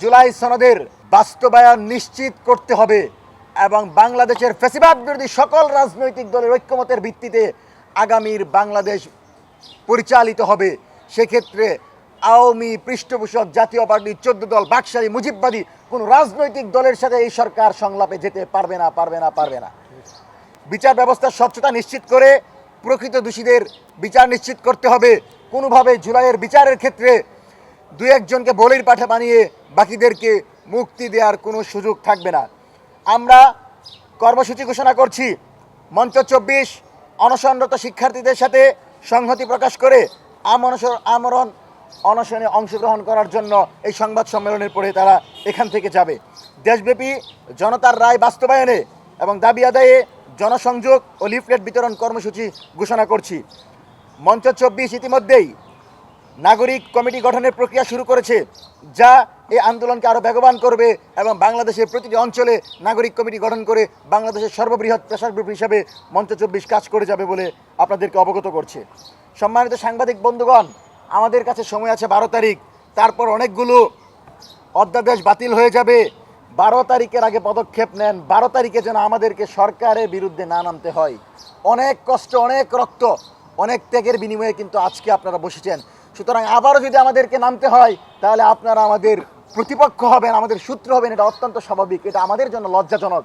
জুলাই সনদের বাস্তবায়ন নিশ্চিত করতে হবে এবং বাংলাদেশের ফ্যাসিবাদ বিরোধী সকল রাজনৈতিক দলের ঐক্যমতের ভিত্তিতে আগামীর বাংলাদেশ পরিচালিত হবে। সেক্ষেত্রে আওয়ামী পৃষ্ঠপোষক জাতীয় পার্টি 14 দল বাকশালী মুজিববাদী কোনো রাজনৈতিক দলের সাথে এই সরকার সংলাপে যেতে পারবে না। বিচার ব্যবস্থার স্বচ্ছতা নিশ্চিত করে প্রকৃত দোষীদের বিচার নিশ্চিত করতে হবে। কোনোভাবে জুলাইয়ের বিচারের ক্ষেত্রে দু একজনকে বলির পাঠা বানিয়ে বাকিদেরকে মুক্তি দেওয়ার কোনো সুযোগ থাকবে না। আমরা কর্মসূচি ঘোষণা করছি, মঞ্চ 24 অনশনরত শিক্ষার্থীদের সাথে সংহতি প্রকাশ করে আমরণ অনশনে অংশগ্রহণ করার জন্য এই সংবাদ সম্মেলনের পরে তারা এখান থেকে যাবে। দেশব্যাপী জনতার রায় বাস্তবায়নে এবং দাবি আদায়ে জনসংযোগ ও লিফলেট বিতরণ কর্মসূচি ঘোষণা করছি। মঞ্চ 24 ইতিমধ্যেই নাগরিক কমিটি গঠনের প্রক্রিয়া শুরু করেছে, যা এই আন্দোলনকে আরও বেগবান করবে এবং বাংলাদেশের প্রতিটি অঞ্চলে নাগরিক কমিটি গঠন করে বাংলাদেশের সর্ববৃহৎ প্রেসার গ্রুপ হিসাবে মঞ্চ 24 কাজ করে যাবে বলে আপনাদেরকে অবগত করছে। সম্মানিত সাংবাদিক বন্ধুগণ, আমাদের কাছে সময় আছে 12 তারিখ, তারপর অনেকগুলো অধ্যাদেশ বাতিল হয়ে যাবে। 12 তারিখের আগে পদক্ষেপ নেন। 12 তারিখে যেন আমাদেরকে সরকারের বিরুদ্ধে না নামতে হয়। অনেক কষ্ট, অনেক রক্ত, অনেক ত্যাগের বিনিময়ে কিন্তু আজকে আপনারা বসেছেন। সুতরাং আবারও যদি আমাদেরকে নামতে হয় তাহলে আপনারা আমাদের প্রতিপক্ষ হবেন, আমাদের শত্রু হবেন, এটা অত্যন্ত স্বাভাবিক। এটা আমাদের জন্য লজ্জাজনক।